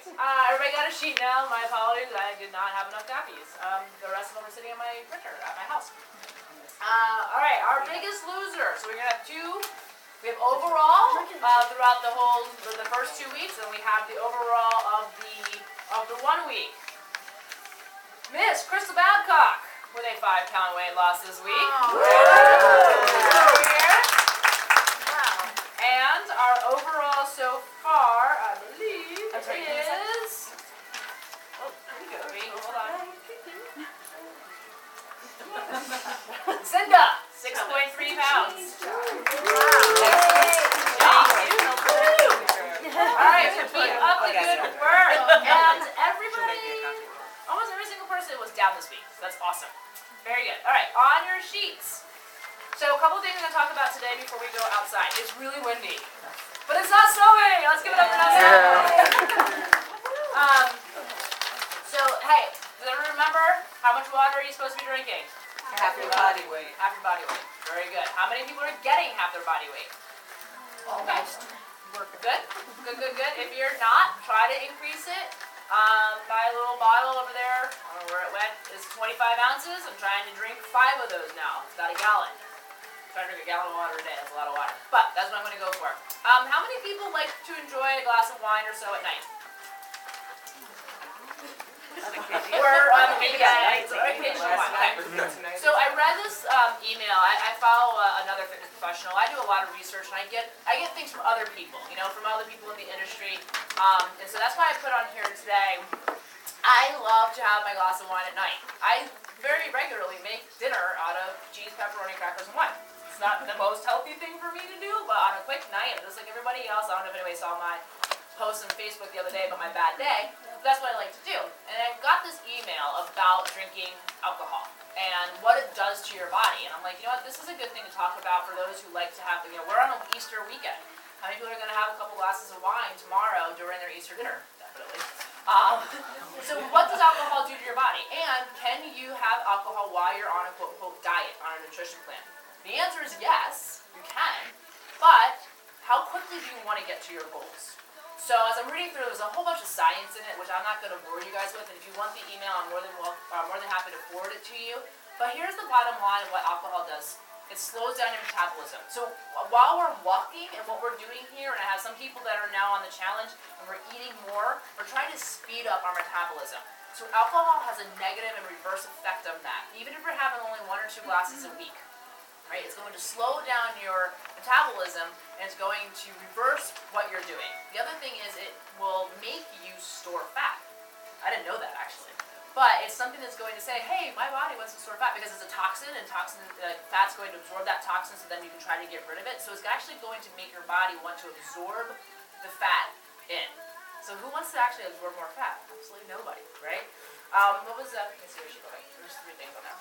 Everybody got a sheet now. My apologies, I did not have enough copies. The rest of them are sitting in my printer at my house. Alright, our biggest loser. So we're going to have two. We have overall throughout the first 2 weeks, and we have the overall of the 1 week. Miss Crystal Babcock with a 5-pound weight loss this week. And our overall so far, I believe, is... Oh, there you go, Reed. Hold on. Cinda, 6.3 pounds. Alright, so keep up the good work. And everybody, almost every single person was down this week. So that's awesome. Very good. Alright, on your sheets. So a couple things I'm going to talk about today before we go outside. It's really windy. But it's not snowing! Let's give it up for not snowing! So, hey, does everyone remember how much water are you supposed to be drinking? Half your body weight. Half your body weight. Very good. How many people are getting half their body weight? Almost. Good? Good. If you're not, try to increase it. My little bottle over there, I don't know where it went, is 25 ounces. I'm trying to drink 5 of those now. It's about a gallon. I'm trying to drink a gallon of water a day. That's a lot of water. But that's what I'm going to go for. How many people like to enjoy a glass of wine or so at night? Or on the weekends, or occasional wine. Okay. So I read this email. I follow another fitness professional. I do a lot of research, and I get things from other people, from other people in the industry. And so that's why I put on here today. I love to have my glass of wine at night. I very regularly make dinner out of cheese, pepperoni, crackers, and wine. It's not the most healthy thing for me to do, but on a quick night, just like everybody else, I don't know if anybody saw my post on Facebook the other day about my bad day. That's what I like to do. And I got this email about drinking alcohol and what it does to your body. And I'm like, you know what, this is a good thing to talk about for those who like to have, we're on an Easter weekend. How many people are going to have a couple glasses of wine tomorrow during their Easter dinner? Definitely. So what does alcohol do to your body? And can you have alcohol while you're on a quote-unquote diet, on a nutrition plan? The answer is yes, you can. But how quickly do you want to get to your goals? So as I'm reading through, there's a whole bunch of science in it, which I'm not going to bore you guys with. And if you want the email, I'm more than happy to forward it to you. But here's the bottom line of what alcohol does. It slows down your metabolism. So while we're walking and what we're doing here, and I have some people that are now on the challenge, and we're eating more, we're trying to speed up our metabolism. So alcohol has a negative and reverse effect on that. Even if you're having only 1 or 2 glasses a week. Right? It's going to slow down your metabolism, and it's going to reverse what you're doing. The other thing is it will make you store fat. I didn't know that, actually. But it's something that's going to say, hey, my body wants to store fat because it's a toxin, and fat's going to absorb that toxin, so then you can try to get rid of it. So it's actually going to make your body want to absorb the fat in. So who wants to actually absorb more fat? Absolutely nobody, right? What was that? Let's see what she wrote. There's 3 things on there.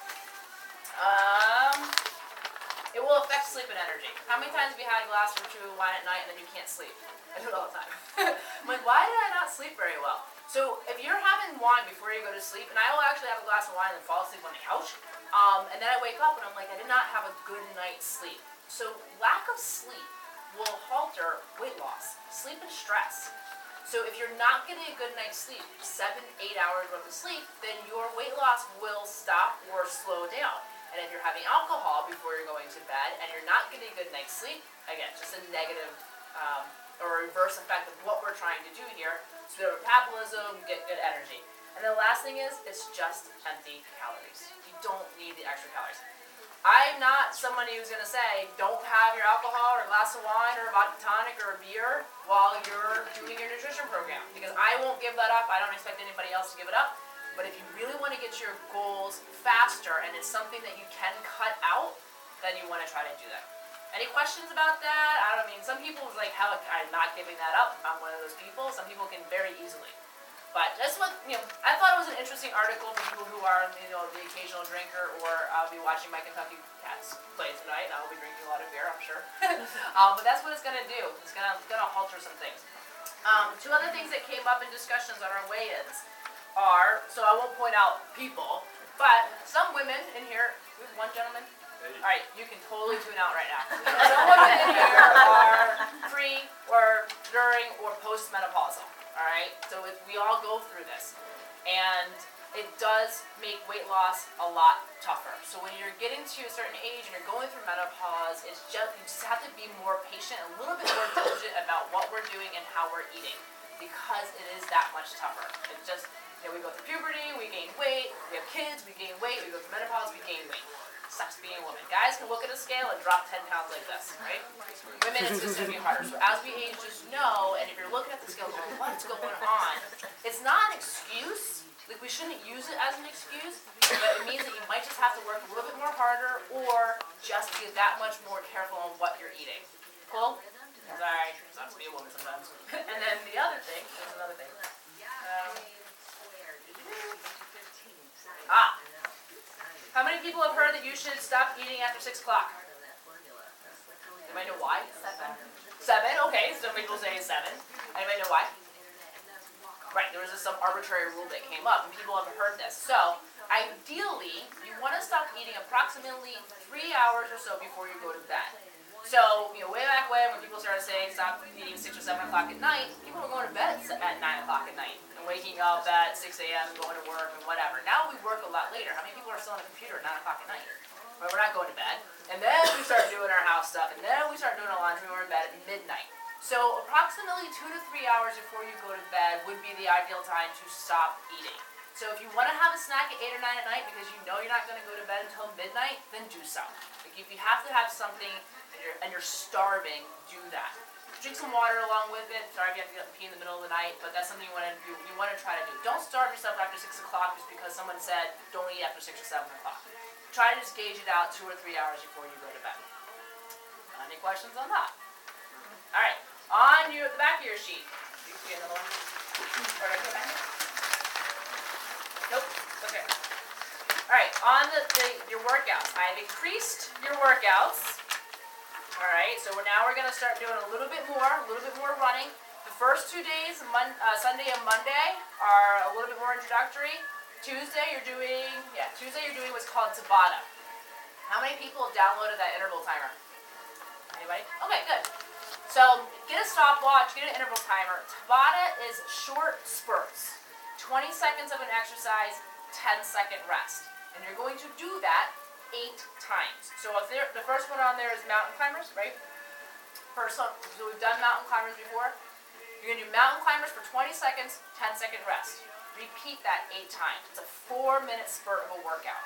It will affect sleep and energy. How many times have you had a glass or 2 of wine at night and then you can't sleep? I do it all the time. I'm like, why did I not sleep very well? So if you're having wine before you go to sleep, and I will actually have a glass of wine and fall asleep on the couch, and then I wake up and I'm like, I did not have a good night's sleep. So lack of sleep will halter weight loss, sleep and stress. So if you're not getting a good night's sleep, 7-8 hours worth of sleep, then your weight loss will stop or slow down. And if you're having alcohol before you're going to bed and you're not getting a good night's sleep, again, just a negative or reverse effect of what we're trying to do here. Speed up metabolism, get good energy. And the last thing is, it's just empty calories. You don't need the extra calories. I'm not somebody who's going to say, don't have your alcohol or a glass of wine or a vodka tonic or a beer while you're doing your nutrition program. Because I won't give that up. I don't expect anybody else to give it up. But if you really want to get to your goals faster and it's something that you can cut out, then you want to try to do that. Any questions about that? Some people is like, hell, I'm not giving that up. I'm one of those people. Some people can very easily. But that's what, I thought it was an interesting article for people who are, the occasional drinker, or I'll be watching my Kentucky Cats play tonight, and I'll be drinking a lot of beer, I'm sure. But that's what it's going to do. It's going to halter some things. 2 other things that came up in discussions on our weigh-ins are, so I won't point out people, but some women in here, we have 1 gentleman. Hey. All right, you can totally tune out right now. Some women in here are pre or during or postmenopausal. All all right? So we all go through this, and it does make weight loss a lot tougher. So when you're getting to a certain age and you're going through menopause, you just have to be more patient, a little bit more diligent about what we're doing and how we're eating, because it is that much tougher. It just, we go through puberty, we gain weight, we have kids, we gain weight, we go through menopause, we gain weight. Sucks being a woman. Guys can look at a scale and drop 10 pounds like this, right? Women, it's just going to be harder. So as we age, just know, and if you're looking at the scale going, what's going on? It's not an excuse. Like, we shouldn't use it as an excuse, but it means that you might just have to work a little bit more harder or just be that much more careful on what you're eating. Cool? Sorry, sucks to be a woman sometimes. And then the other thing, there's another thing. How many people have heard that you should stop eating after 6 o'clock? Anybody know why? 7, okay, some people say 7. Anybody know why? Right, there was some arbitrary rule that came up, and people haven't heard this. So, ideally, you want to stop eating approximately 3 hours or so before you go to bed. So, way back when people started saying stop eating 6 or 7 o'clock at night, people were going to bed at 9 o'clock at night and waking up at 6 a.m. and going to work and whatever. Now we work a lot later. How many people are still on a computer at 9 o'clock at night? Well, we're not going to bed. And then we start doing our house stuff, and then we start doing our laundry, and we're in bed at midnight. So approximately 2 to 3 hours before you go to bed would be the ideal time to stop eating. So if you want to have a snack at 8 or 9 at night because you know you're not going to go to bed until midnight, then do so. Like, if you have to have something and you're starving, do that. Drink some water along with it. Sorry if you have to get up and pee in the middle of the night, but that's something you want to try to do. Don't starve yourself after 6 o'clock just because someone said don't eat after 6 or 7 o'clock. Try to just gauge it out 2 or 3 hours before you go to bed. Any questions on that? All right. On the back of your sheet. Do you see another one? Or right here, back here? Nope. Okay. All right. On your workouts, I've increased your workouts. All right. So now we're going to start doing a little bit more running. The first 2 days, Sunday and Monday, are a little bit more introductory. Tuesday you're doing what's called Tabata. How many people have downloaded that interval timer? Anybody? Okay, good. So get a stopwatch, get an interval timer. Tabata is short spurts. 20 seconds of an exercise, 10-second rest. And you're going to do that 8 times. So the first one on there is mountain climbers, right? So we've done mountain climbers before. You're going to do mountain climbers for 20 seconds, 10-second rest. Repeat that 8 times. It's a 4-minute spurt of a workout.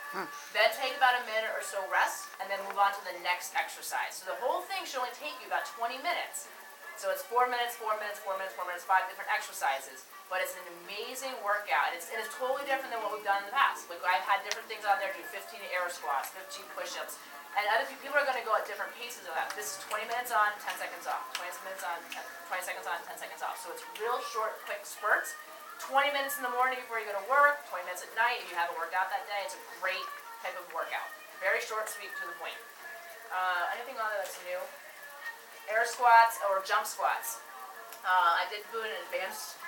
Then take about a minute or so rest, and then move on to the next exercise. So the whole thing should only take you about 20 minutes. So it's 4 minutes, 4 minutes, 4 minutes, 4 minutes, 5 different exercises. But it's an amazing workout. It's totally different than what we've done in the past. Like, I've had different things on there, do 15 air squats, 15 push-ups. And other people are going to go at different paces of that. This is 20 minutes on, 10 seconds off. 20 minutes on, 20 seconds on, 10 seconds off. So it's real short, quick spurts. 20 minutes in the morning before you go to work, 20 minutes at night if you haven't worked out that day. It's a great type of workout. Very short, sweet, to the point. Anything on there that's new? Air squats or jump squats. I did do an advanced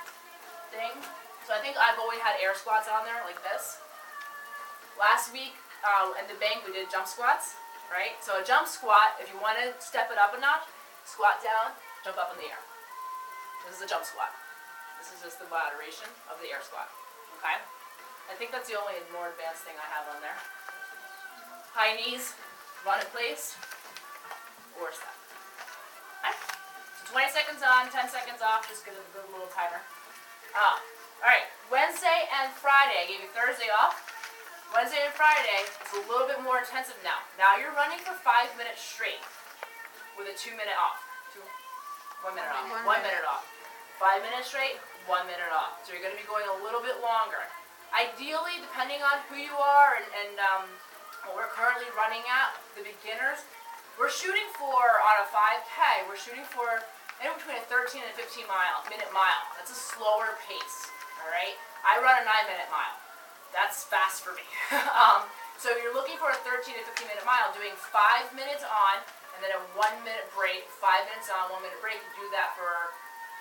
thing. So I think I've always had air squats on there like this. Last week in the bank we did jump squats, right? So a jump squat, if you want to step it up a notch, squat down, jump up in the air. This is a jump squat. This is just the moderation of the air squat, okay? I think that's the only more advanced thing I have on there. High knees, run in place, or step. Okay? So 20 seconds on, 10 seconds off, just give it a good little timer. All right, Wednesday and Friday, I gave you Thursday off. Wednesday and Friday is a little bit more intensive now. Now you're running for 5 minutes straight with a 2-minute off. 1 minute off. 1 minute off. 5 minutes straight, 1 minute off. So you're going to be going a little bit longer. Ideally, depending on who you are and what we're currently running at, the beginners, we're shooting for, on a 5K, we're shooting for anywhere between a 13 and 15 minute mile. That's a slower pace, all right? I run a 9-minute mile. That's fast for me. So you're looking for a 13 to 15 minute mile, doing 5 minutes on, and then a 1 minute break, 5 minutes on, 1 minute break. You do that for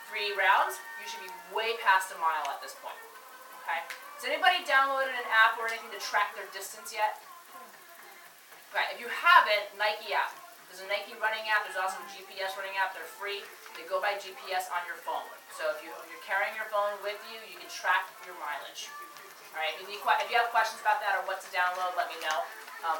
3 rounds, you should be way past a mile at this point, okay? Has anybody downloaded an app or anything to track their distance yet? Okay, if you haven't, Nike app. There's a Nike running app, there's also a GPS running app, they're free. They go by GPS on your phone. So if you're carrying your phone with you, you can track your mileage. All right, if you have questions about that or what to download, let me know,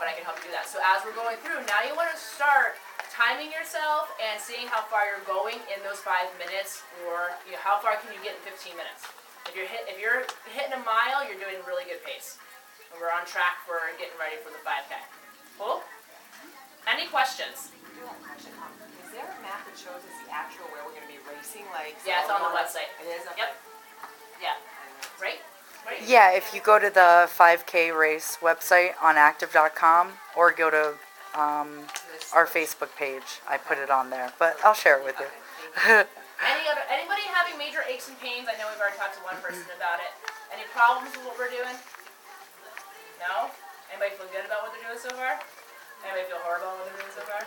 but I can help you do that. So as we're going through, now you want to start timing yourself and seeing how far you're going in those 5 minutes, or how far can you get in 15 minutes. If you're hitting a mile, you're doing really good pace. And we're on track for getting ready for the 5K. Cool? Any questions? I do have a question. Is there a map that shows us the actual where we're going to be racing? Like, Yeah, it's on the website. It is? Okay. Yep. Yeah. Right? Right. Yeah, if you go to the 5K race website on active.com or go to our Facebook page, I put it on there, but I'll share it with you. Anybody having major aches and pains? I know we've already talked to one person about it. Any problems with what we're doing? No? Anybody feel good about what they're doing so far? Anybody feel horrible about what they're doing so far?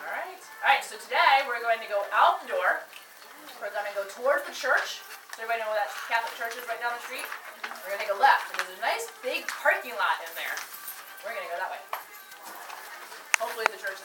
Alright, so today we're going to go out the door. We're going to go towards the church. Does everybody know where that Catholic church is right down the street? We're going to take a left, and there's a nice big parking lot in there.